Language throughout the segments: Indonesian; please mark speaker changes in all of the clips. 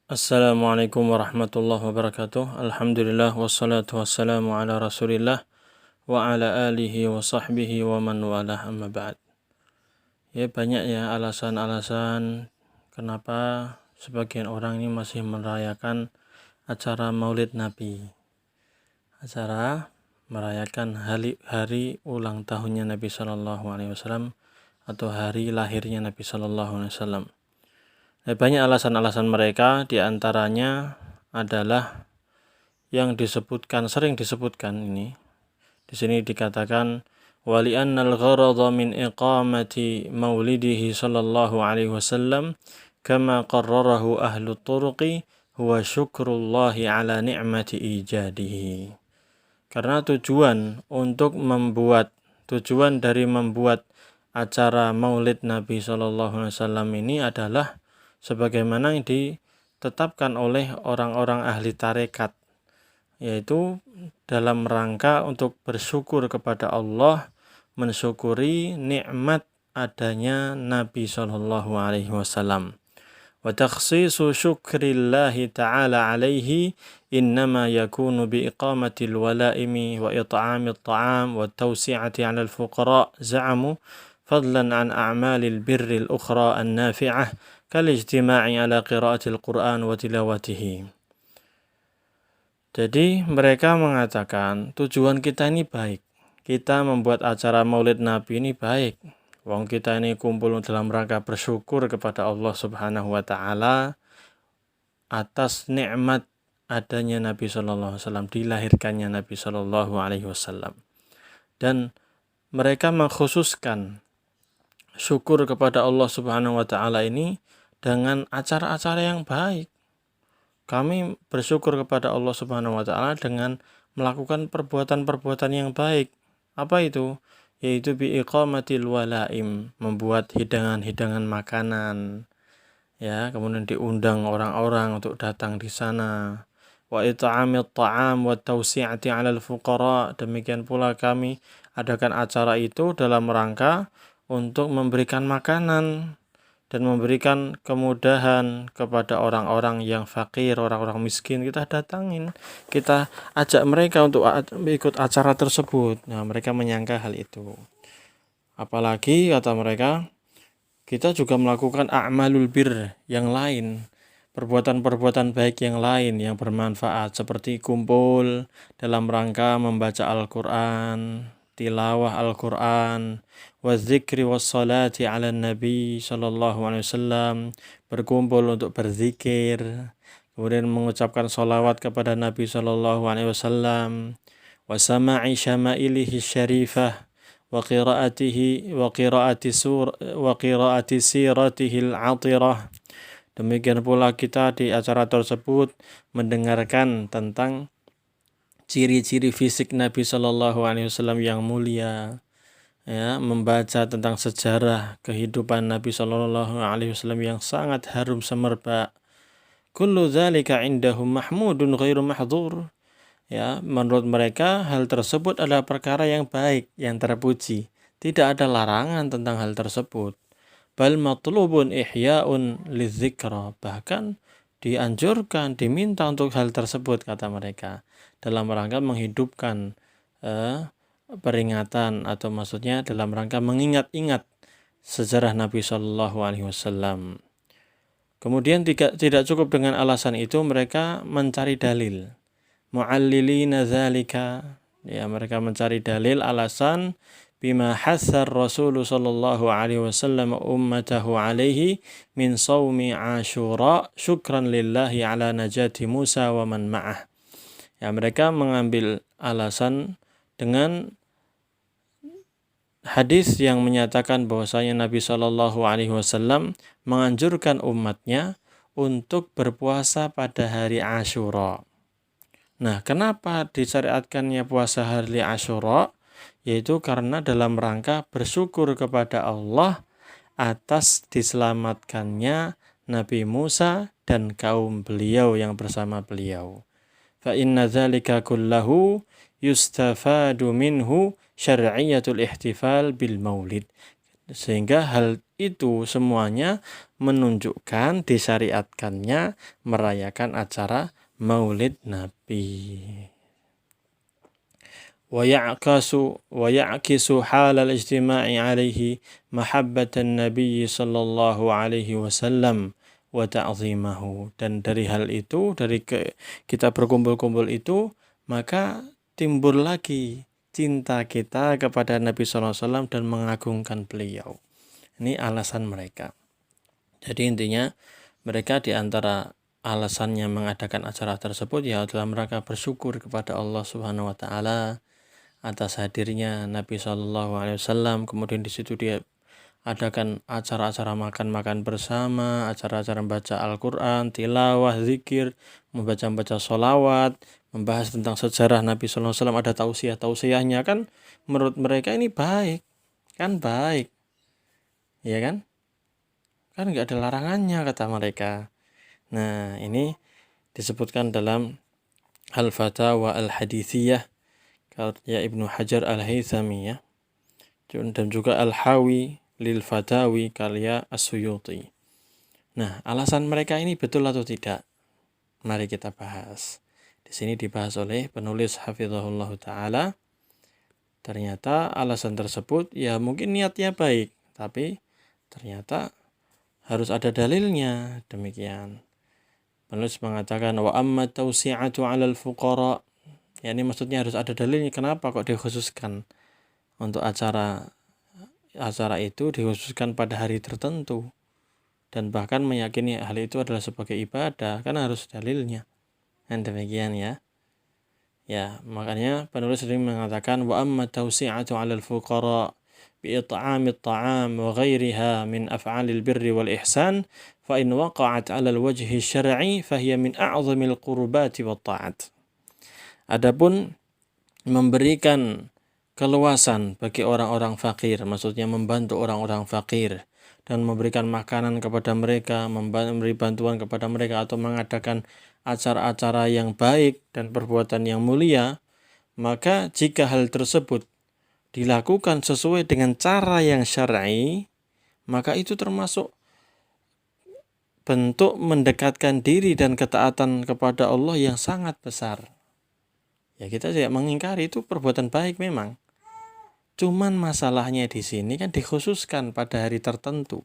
Speaker 1: Assalamualaikum warahmatullahi wabarakatuh. Alhamdulillah wassalatu wassalamu ala Rasulillah wa ala alihi wa sahbihi wa man walah amma ba'd. Ya, banyak ya alasan-alasan kenapa sebagian orang ini masih merayakan acara Maulid Nabi. Acara merayakan hari ulang tahunnya Nabi sallallahu alaihi wasallam atau hari lahirnya Nabi sallallahu alaihi wasallam. Banyak alasan-alasan mereka, diantaranya adalah yang sering disebutkan ini. Di sini dikatakan wali'annal gharadha min iqamati maulidihi sallallahu alaihi wasallam kama qarrarahu ahlu turuqi huwa syukrullahi ala ni'mati ijadihi. Karena tujuan dari membuat acara Maulid Nabi sallallahu alaihi wasallam ini adalah sebagaimana yang ditetapkan oleh orang-orang ahli tarekat, yaitu dalam rangka untuk bersyukur kepada Allah, mensyukuri nikmat adanya Nabi sallallahu alaihi wasallam. Wa takhsisu syukrillahi ta'ala alaihi innama yakunu bi iqamatil walaimi wa it'amit ta'am wa tawsi'ati 'alal fuqara za'amu fadlan an a'malil birril ukhra an-nafi'ah kalijtima'i ala qiraatil Qur'an wa tilawatihi. Jadi mereka mengatakan tujuan kita ini baik. Kita membuat acara Maulid Nabi ini baik. Wong kita ini kumpul dalam rangka bersyukur kepada Allah Subhanahu wa taala atas nikmat adanya Nabi sallallahu alaihi wasallam, dilahirkannya Nabi sallallahu alaihi wasallam. Dan mereka mengkhususkan syukur kepada Allah Subhanahu wa taala ini dengan acara-acara yang baik. Kami bersyukur kepada Allah Subhanahu wa taala dengan melakukan perbuatan-perbuatan yang baik. Apa itu? Yaitu bi iqamatil walaim, membuat hidangan-hidangan makanan. Ya, kemudian diundang orang-orang untuk datang di sana. Wa it'amit ta'am wa tawsi'ati 'alal fuqara. Demikian pula kami adakan acara itu dalam rangka untuk memberikan makanan dan memberikan kemudahan kepada orang-orang yang fakir, orang-orang miskin. Kita datangin, kita ajak mereka untuk ikut acara tersebut. Nah, mereka menyangka hal itu. Apalagi kata mereka, kita juga melakukan a'malul bir yang lain, perbuatan-perbuatan baik yang lain yang bermanfaat, seperti kumpul dalam rangka membaca Al-Quran, tilawah Al-Quran, wadzikri wassalati ala nabi sallallahu alaihi wasallam, berkumpul untuk berzikir, kemudian mengucapkan salawat kepada Nabi sallallahu alaihi wasallam, wa sama'i syama'ilihi syarifah, wa qira'ati siratihi al-'atirah. Demikian pula kita di acara tersebut mendengarkan tentang ciri-ciri fisik Nabi sallallahu alaihi wasallam yang mulia. Ya, membaca tentang sejarah kehidupan Nabi sallallahu alaihi wasallam yang sangat harum semerbak. Kullu dzalika indahum mahmudun ghairu mahdhur. Ya, menurut mereka hal tersebut adalah perkara yang baik, yang terpuji. Tidak ada larangan tentang hal tersebut. Bal matlubun ihya'un lidzikra. Bahkan dianjurkan, diminta untuk hal tersebut, kata mereka, dalam rangka menghidupkan peringatan, atau maksudnya dalam rangka mengingat-ingat sejarah Nabi Shallallahu Alaihi Wasallam. Kemudian tidak cukup dengan alasan itu, mereka mencari dalil. Mu'allilina dzalika, ya, mereka mencari dalil alasan bima hassar Rasul sallallahu alaihi wasallam ummatahu alaihi min shaumi Asyura syukran lillahi ala najati Musa wa man ma'ah. Ya, mereka mengambil alasan dengan hadis yang menyatakan bahwasanya Nabi Shallallahu Alaihi Wasallam menganjurkan umatnya untuk berpuasa pada hari Asyura. Nah, kenapa disyariatkannya puasa hari Asyura? Yaitu karena dalam rangka bersyukur kepada Allah atas diselamatkannya Nabi Musa dan kaum beliau yang bersama beliau. Fa inna dzalika kullahu yustafadu minhu syar'iyatul ihtifal bil maulid. Sehingga hal itu semuanya menunjukkan disyariatkannya merayakan acara Maulid Nabi. ويعكس حال الاجتماع عليه محبة النبي صلى الله عليه وسلم وتعظيمه. Dan dari hal itu, dari kita berkumpul-kumpul itu, maka timbul lagi cinta kita kepada Nabi SAW dan mengagungkan beliau. Ini alasan mereka. Jadi intinya mereka di antara alasannya mengadakan acara tersebut ya dalam rangka bersyukur kepada Allah Subhanahu wa taala atas hadirnya Nabi SAW. Kemudian di situ dia adakan acara-acara makan-makan bersama, acara-acara membaca Al-Quran, tilawah, zikir, membaca sholawat, membahas tentang sejarah Nabi SAW, ada tausiah-tausiahnya. Kan menurut mereka ini baik, kan baik, ya kan? Kan nggak ada larangannya kata mereka. Nah ini disebutkan dalam Al-Fatawa Al-Hadithiyah karya Ibnu Hajar Al-Haythami, ya, dan juga Al-Hawi lil Fatawi karya As-Suyuti. Nah, alasan mereka ini betul atau tidak? Mari kita bahas. Di sini dibahas oleh penulis hafizahullah taala. Ternyata alasan tersebut ya mungkin niatnya baik, tapi ternyata harus ada dalilnya. Demikian. Penulis mengatakan wa amma tausi'atu 'alal fuqara. Ya, ini maksudnya harus ada dalilnya. Kenapa kok dikhususkan untuk acara itu dikhususkan pada hari tertentu dan bahkan meyakini hal itu adalah sebagai ibadah, kan harus dalilnya. Dan demikian ya. Ya, makanya penulis sering mengatakan wa amma tausi'atu 'alal fuqara bi it'amit ta'am wa ghairiha min af'alil birri wal ihsan fa in waqa'at 'alal wajhi syar'i fa hiya min a'zamil qurbati wat ta'at. Adapun memberikan keluasan bagi orang-orang fakir, maksudnya membantu orang-orang fakir dan memberikan makanan kepada mereka, memberi bantuan kepada mereka atau mengadakan acara-acara yang baik dan perbuatan yang mulia, maka jika hal tersebut dilakukan sesuai dengan cara yang syar'i, maka itu termasuk bentuk mendekatkan diri dan ketaatan kepada Allah yang sangat besar. Ya, kita tidak mengingkari itu perbuatan baik memang. Cuman masalahnya di sini kan dikhususkan pada hari tertentu.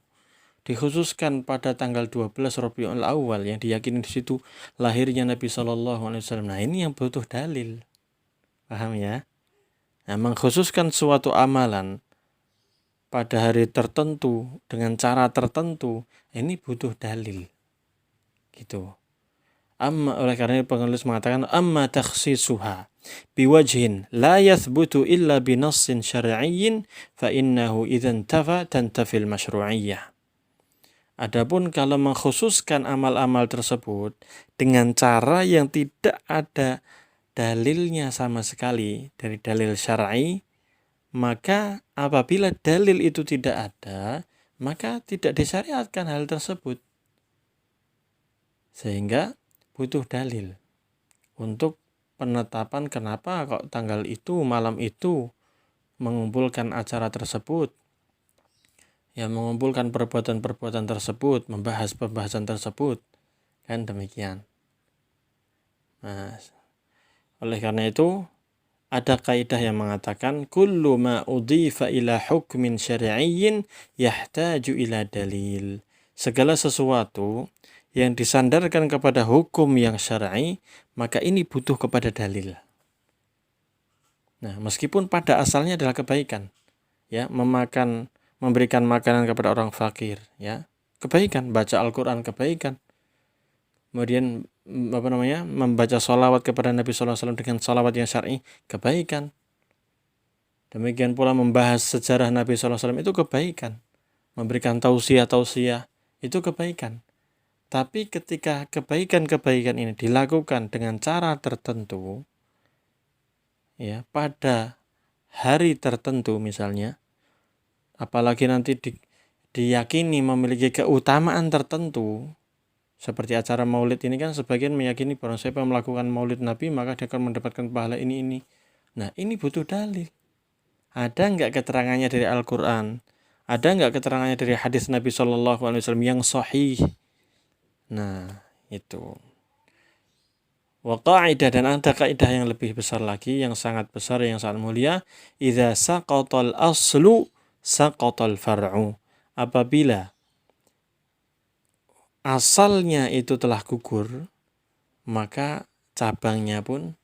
Speaker 1: Dikhususkan pada tanggal 12 Rabiul Awal yang diyakini di situ lahirnya Nabi SAW. Nah, ini yang butuh dalil. Paham ya? Nah, mengkhususkan suatu amalan pada hari tertentu dengan cara tertentu, ini butuh dalil. Gitu. Oleh karena itu penulis mengatakan amma takhsisuha biwajhin la yathbutu illa binassin syar'iyyin fa innahu idzan tantafil masyru'iyyah. Adapun kalau mengkhususkan amal-amal tersebut dengan cara yang tidak ada dalilnya sama sekali dari dalil syar'i, maka apabila dalil itu tidak ada, maka tidak disyariatkan hal tersebut. Sehingga butuh dalil untuk penetapan kenapa kok tanggal itu, malam itu mengumpulkan acara tersebut, ya mengumpulkan perbuatan-perbuatan tersebut, membahas pembahasan tersebut, kan demikian. Nah, oleh karena itu ada kaidah yang mengatakan kullu ma udhifa ila hukmin syar'iyyin yahtaju ila dalil. Segala sesuatu yang disandarkan kepada hukum yang syar'i, maka ini butuh kepada dalil. Nah, meskipun pada asalnya adalah kebaikan, ya, memberikan makanan kepada orang fakir, ya, kebaikan, baca Al-Quran kebaikan, kemudian membaca sholawat kepada Nabi SAW dengan sholawat yang syar'i, kebaikan. Demikian pula membahas sejarah Nabi SAW itu kebaikan, memberikan tausiah itu kebaikan. Tapi ketika kebaikan-kebaikan ini dilakukan dengan cara tertentu, ya, pada hari tertentu misalnya, apalagi nanti diyakini memiliki keutamaan tertentu, seperti acara maulid ini kan sebagian meyakini barang siapa melakukan maulid Nabi maka dia akan mendapatkan pahala ini. Nah, ini butuh dalil. Ada enggak keterangannya dari Al-Quran Ada nggak keterangannya dari hadis Nabi SAW yang sahih? Nah, itu. Wa qa'idah, dan ada kaidah yang lebih besar lagi, yang sangat besar, yang sangat mulia. Idza saqatal aslu saqatal far'u. Apabila asalnya itu telah gugur, maka cabangnya pun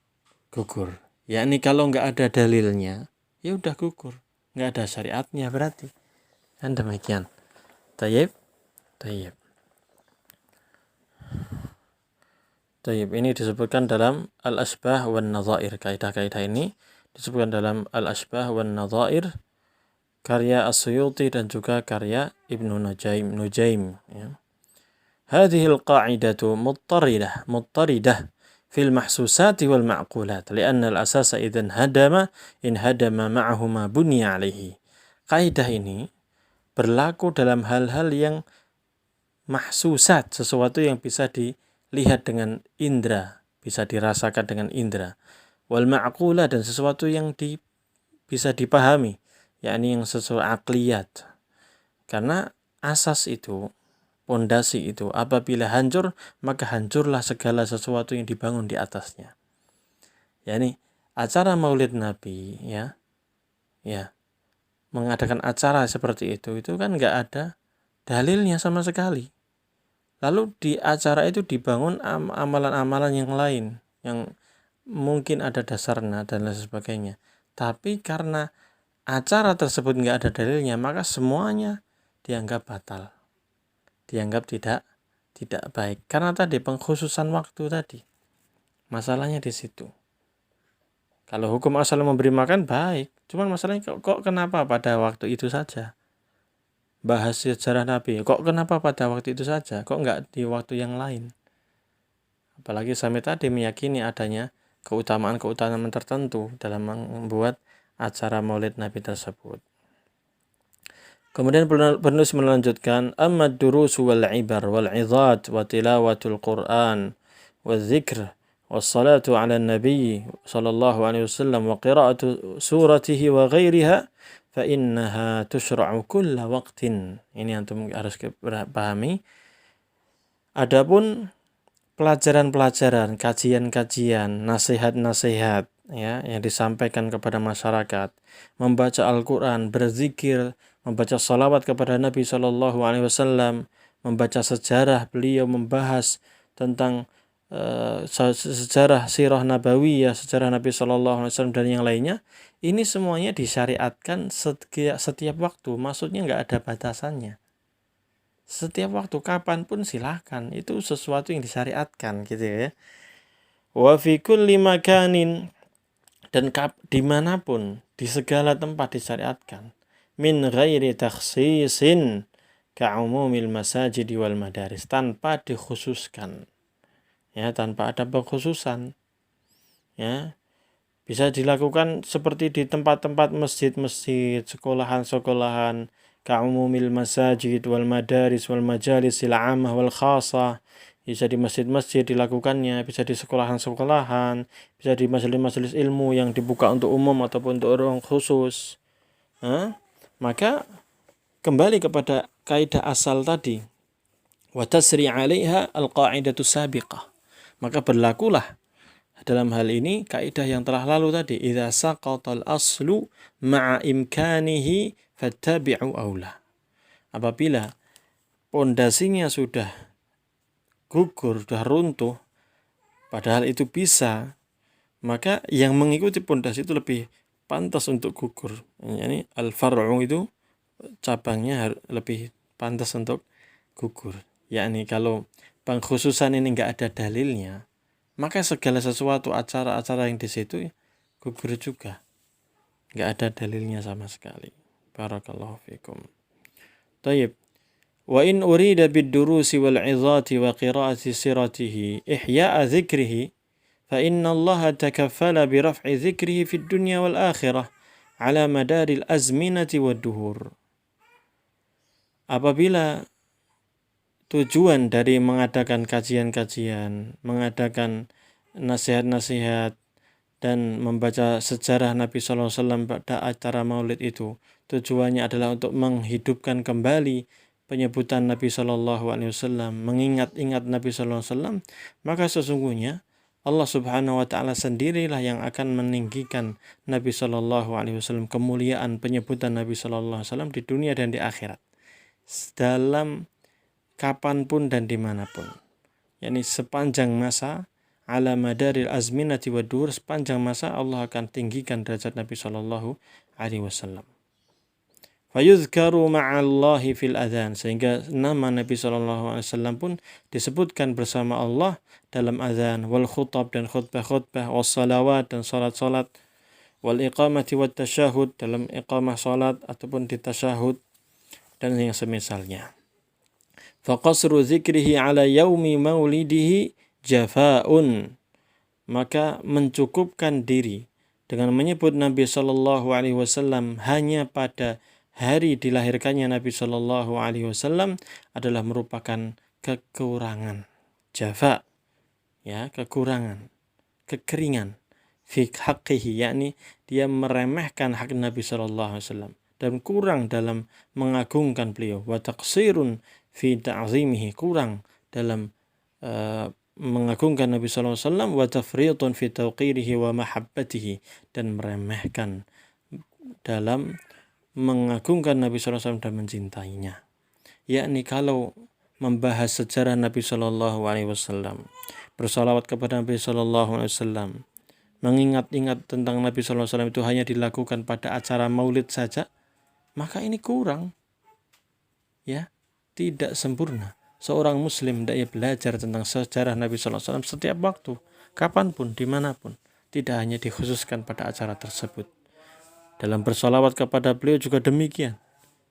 Speaker 1: gugur. Yakni kalau nggak ada dalilnya, ya udah gugur. Nggak ada syariatnya berarti. Dan demikian. Tayyib. Ini disebutkan dalam Al-Asbah wan Nadhair. Kaidah-kaidah ini disebutkan dalam Al-Asbah wan Nadhair karya As-Suyuti dan juga karya Ibnu Nujaim. Ya. Hadhihi al-qa'idatu muttaridah fil mahsusati wal ma'qulat li'anna al-asasa idhan hadama ma'ahuma bunya alaihi. Kaidah ini berlaku dalam hal-hal yang mahsusat, sesuatu yang bisa dilihat dengan indera, bisa dirasakan dengan indera. Wal ma'qulah, dan sesuatu yang bisa dipahami, yakni yang sesuai akliyat. Karena asas itu, pondasi itu, apabila hancur, maka hancurlah segala sesuatu yang dibangun di atasnya. Yakni acara Maulid Nabi, ya, mengadakan acara seperti itu kan nggak ada dalilnya sama sekali. Lalu di acara itu dibangun amalan-amalan yang lain yang mungkin ada dasarnya dan lain sebagainya. Tapi karena acara tersebut nggak ada dalilnya, maka semuanya dianggap batal, dianggap tidak baik. Karena tadi pengkhususan waktu tadi, masalahnya di situ. Kalau hukum asal memberi makan baik, cuman masalahnya kok kenapa pada waktu itu saja? Bahas sejarah Nabi, kok kenapa pada waktu itu saja? Kok nggak di waktu yang lain? Apalagi sampai tadi meyakini adanya keutamaan-keutamaan tertentu dalam membuat acara Maulid Nabi tersebut. Kemudian penulis melanjutkan, amma durusu wal ibar wal izat wa tilawatul Qur'an wa dzikr wa salatu ala nabi sallallahu alaihi wasallam wa qira'atu suratihi wa ghairiha fa innaha tushra'u kulla waqtin. Ini antum harus pahami. Adapun pelajaran-pelajaran, kajian-kajian, nasihat-nasihat, ya, yang disampaikan kepada masyarakat, membaca Al-Quran, berzikir, membaca salawat kepada Nabi SAW, membaca sejarah beliau, membahas tentang sejarah sirah nabawiyah, sejarah Nabi SAW dan yang lainnya. Ini semuanya disyariatkan setiap waktu, maksudnya nggak ada batasannya. Setiap waktu, kapanpun silahkan, itu sesuatu yang disyariatkan gitu ya. Wa fi kulli makanin, dan dimanapun, di segala tempat disyariatkan. Min ghairi takhsisin ka'umumil masajid wal madaris, tanpa dikhususkan, ya, tanpa ada pengkhususan, ya. Bisa dilakukan seperti di tempat-tempat masjid-masjid, sekolahan-sekolahan, ka'umumil masajid wal madaris wal majalisil 'ammah wal khasah. Bisa di masjid-masjid dilakukannya, bisa di sekolahan-sekolahan, bisa di majelis-majelis ilmu yang dibuka untuk umum ataupun untuk orang khusus. Maka kembali kepada kaidah asal tadi, wa tasri 'alaiha al-qa'idatu sabiqah. Maka berlakulah dalam hal ini kaidah yang telah lalu tadi, idza saqatal aslu ma'a imkanihi fattabi'u aula. Apabila pondasinya sudah gugur, sudah runtuh, padahal itu bisa, maka yang mengikuti pondasi itu lebih pantas untuk gugur. Yani al-far'u itu cabangnya lebih pantas untuk gugur. Yakni kalau pengkhususan ini nggak ada dalilnya, maka segala sesuatu acara-acara yang di situ gugur juga, nggak ada dalilnya sama sekali. Barakallahu fikum. Tayyib. Wa in urida bid-durusi wal 'izati wa qira'ati siratihi ihya'a dzikrihi fa inna Allah takaffala bi raf'i dzikrihi fid dunya wal akhirah ala madaril azminati wad duhur. Apabila tujuan dari mengadakan kajian-kajian, mengadakan nasihat-nasihat, dan membaca sejarah Nabi SAW pada acara maulid itu tujuannya adalah untuk menghidupkan kembali penyebutan Nabi SAW, mengingat-ingat Nabi SAW, maka sesungguhnya Allah Subhanahu wa Ta'ala sendirilah yang akan meninggikan Nabi SAW, kemuliaan penyebutan Nabi SAW di dunia dan di akhirat, dalam kapanpun dan dimanapun, yakni sepanjang masa, ala madaril azminati wa dur, sepanjang masa Allah akan tinggikan derajat Nabi SAW. Fayuzkaru ma'allahi fil adhan, sehingga nama Nabi SAW pun disebutkan bersama Allah dalam adhan, wal khutab dan khutbah-khutbah, was salawat dan salat-salat, wal iqamati wat tasyahud, dalam iqamah salat ataupun di tasyahud dan yang semisalnya. Faqasru zikrihi ala yaumi maulidihi jafa'un, maka mencukupkan diri dengan menyebut Nabi SAW hanya pada hari dilahirkannya Nabi SAW adalah merupakan kekurangan. Jafa, ya, kekurangan, kekeringan, fi haqqihi, yakni dia meremehkan hak Nabi SAW dan kurang dalam mengagungkan beliau. Wa taqsirun fi ta'zimihi, kurang dalam mengagungkan Nabi SAW, wa tafriqun fi tawqirihi wa mahabbatihi, dan meremehkan dalam mengagungkan Nabi SAW dan mencintainya. Yakni kalau membahas sejarah Nabi SAW, bersalawat kepada Nabi SAW, mengingat-ingat tentang Nabi SAW itu hanya dilakukan pada acara maulid saja, maka ini kurang, ya, tidak sempurna. Seorang muslim hendaknya belajar tentang sejarah Nabi SAW setiap waktu, kapanpun, dimanapun, tidak hanya dikhususkan pada acara tersebut. Dalam bersalawat kepada beliau juga demikian,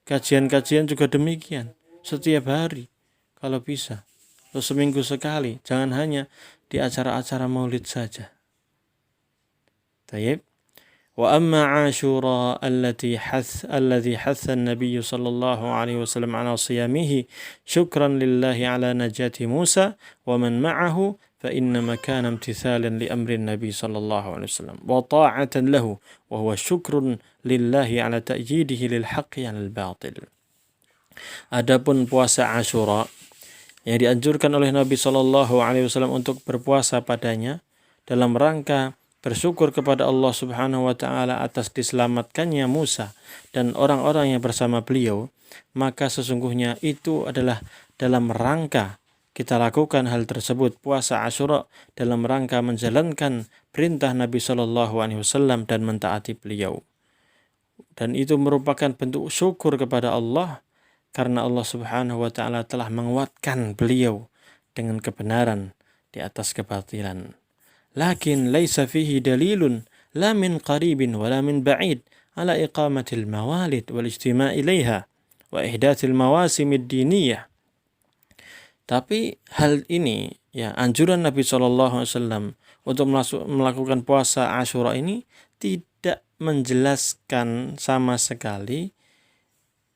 Speaker 1: kajian-kajian juga demikian, setiap hari kalau bisa, atau seminggu sekali, jangan hanya di acara-acara maulid saja. Tayyib. Wa amma Ashura alladhi hatha an-nabiy sallallahu alaihi wasallam ala siyamihi syukran lillahi ala najati Musa wa man ma'ahu fa innama kana imtithalan li amri an-nabi sallallahu alaihi wasallam wa ta'atan lahu wa huwa syukrun lillahi ala ta'yidihi lil haqqi 'ala al-batil. Adapun puasa Ashura yang dianjurkan oleh Nabi sallallahu alaihi wasallam untuk berpuasa padanya dalam rangka bersyukur kepada Allah Subhanahu wa Ta'ala atas diselamatkannya Musa dan orang-orang yang bersama beliau, maka sesungguhnya itu adalah dalam rangka kita lakukan hal tersebut, puasa Asyura, dalam rangka menjalankan perintah Nabi Shallallahu Alaihi Wasallam dan mentaati beliau. Dan itu merupakan bentuk syukur kepada Allah karena Allah Subhanahu wa Ta'ala telah menguatkan beliau dengan kebenaran di atas kebatilan. Lakin laisa fihi dalilun la min qaribin wa la min ba'id ala iqamatil mawalid wal ijtima' ilaiha wa ihdathil mawasim ad-diniyah. Tapi hal ini, ya, anjuran Nabi SAW untuk melakukan puasa Asyura ini tidak menjelaskan sama sekali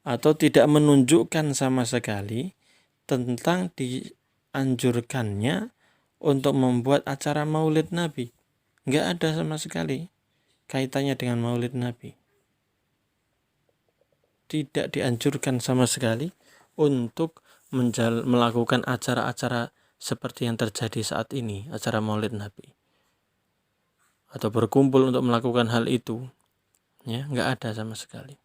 Speaker 1: atau tidak menunjukkan sama sekali tentang dianjurkannya untuk membuat acara maulid Nabi. Nggak ada sama sekali kaitannya dengan maulid Nabi. Tidak dianjurkan sama sekali untuk melakukan acara-acara seperti yang terjadi saat ini, acara maulid Nabi. Atau berkumpul untuk melakukan hal itu. Ya, nggak ada sama sekali.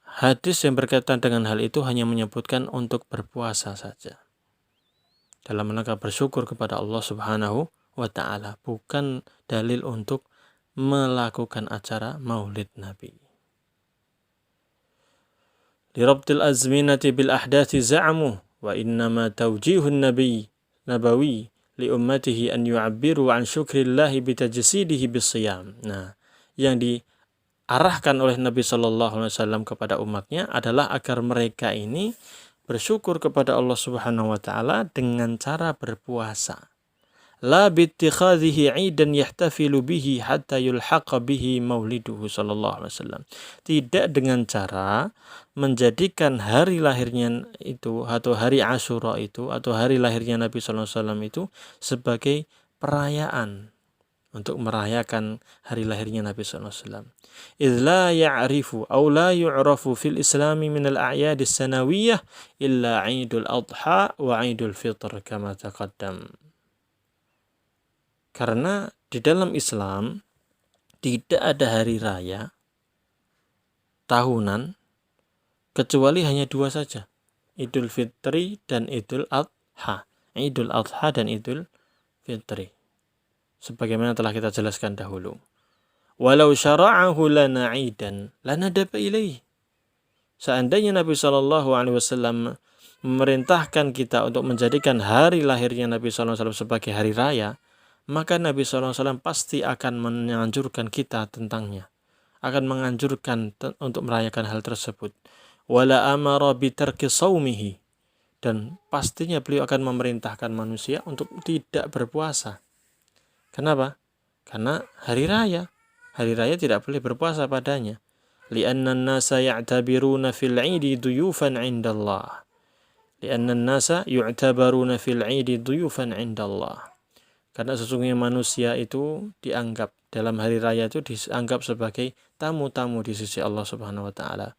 Speaker 1: Hadis yang berkaitan dengan hal itu hanya menyebutkan untuk berpuasa saja, dalam rangka bersyukur kepada Allah Subhanahu wa Ta'ala, bukan dalil untuk melakukan acara maulid Nabi. Lirabtil azminati bil ahdathi za'amu wa innama tawjihun nabawi li ummatihi an yu'abbiru an syukrillahi bitajsidihi bisiyam. Nah, yang diarahkan oleh Nabi SAW kepada umatnya adalah agar mereka ini bersyukur kepada Allah Subhanahu wa Ta'ala dengan cara berpuasa. La bittikhadhihi 'idan yahtafilu bihi hatta yulhaqa bihi mauliduhu sallallahu alaihi wasallam. Tidak dengan cara menjadikan hari lahirnya itu atau hari Asyura itu atau hari lahirnya Nabi sallallahu alaihi wasallam itu sebagai perayaan untuk merayakan hari lahirnya Nabi SAW. إذ لا يعرف أو لا يعرف في الإسلام من الأعياد السنوية إلا عيد الأضحى وعيد الفطر كما تقدم. Karena di dalam Islam tidak ada hari raya tahunan kecuali hanya dua saja, Idul Fitri dan Idul Adha. Idul Adha dan Idul Fitri, sebagaimana telah kita jelaskan dahulu. Walau syara'ahu lana 'idan lanadaba ilaih. Seandainya Nabi SAW memerintahkan kita untuk menjadikan hari lahirnya Nabi SAW sebagai hari raya, maka Nabi SAW pasti akan menganjurkan kita tentangnya, akan menganjurkan untuk merayakan hal tersebut. Wala amara bitarki saumihi, dan pastinya beliau akan memerintahkan manusia untuk tidak berpuasa. Kenapa? Karena hari raya tidak boleh berpuasa padanya. Li'anna an-nasa ya'tabiruna fil 'idi duyufan 'inda Allah. Li'anna an-nasa yu'tabaruna fil 'idi duyufan 'inda Allah. Karena sesungguhnya manusia itu dianggap dalam hari raya itu dianggap sebagai tamu-tamu di sisi Allah Subhanahu wa taala.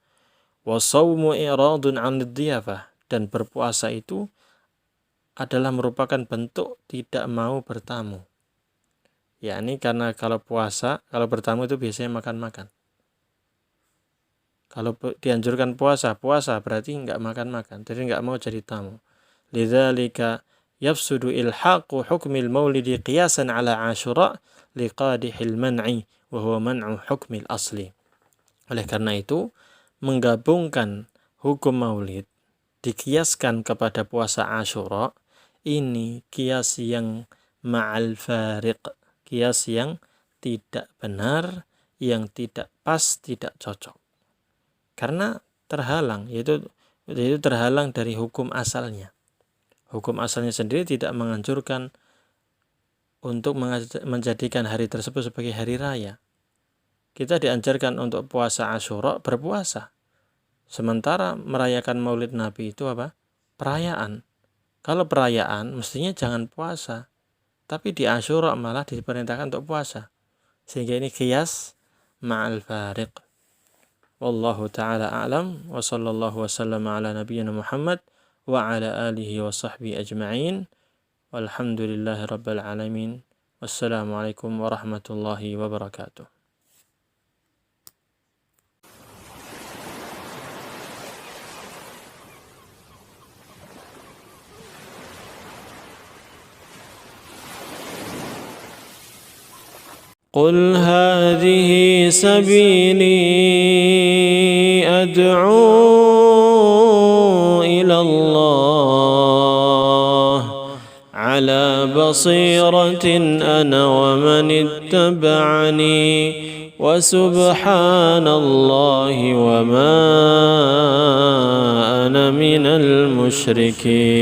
Speaker 1: Wa shaumu i'radun 'anid diyafah, dan berpuasa itu adalah merupakan bentuk tidak mau bertamu. Yakni karena kalau bertamu itu biasanya makan-makan. Kalau dianjurkan puasa berarti nggak makan-makan, jadi nggak mau jadi tamu. Lidzalika yafsudu ilhaqu hukmil maulidi qiyasan ala Ashura liqadihil man'i wa huwa man'u hukmil asli. Oleh karena itu, menggabungkan hukum maulid dikiaskan kepada puasa Ashura, ini kias yang ma'al fariq, kias yang tidak benar, yang tidak pas, tidak cocok. Karena terhalang, yaitu terhalang dari hukum asalnya. Hukum asalnya sendiri tidak menganjurkan untuk menjadikan hari tersebut sebagai hari raya. Kita dianjurkan untuk puasa Ashura, berpuasa. Sementara merayakan Maulid Nabi itu apa? Perayaan. Kalau perayaan mestinya jangan puasa, tapi di Ashura malah diperintahkan untuk puasa. Sehingga ini qiyas ma'al fariq. Wallahu ta'ala a'lam wa sallallahu wasallam ala nabiyyina Muhammad wa ala alihi wa sahbihi ajma'in. Walhamdulillahi rabbil alamin. Wassalamualaikum warahmatullahi wabarakatuh. قل هذه سبيلي أدعو إلى الله على بصيرة أنا ومن اتبعني وسبحان الله وما أنا من المشركين.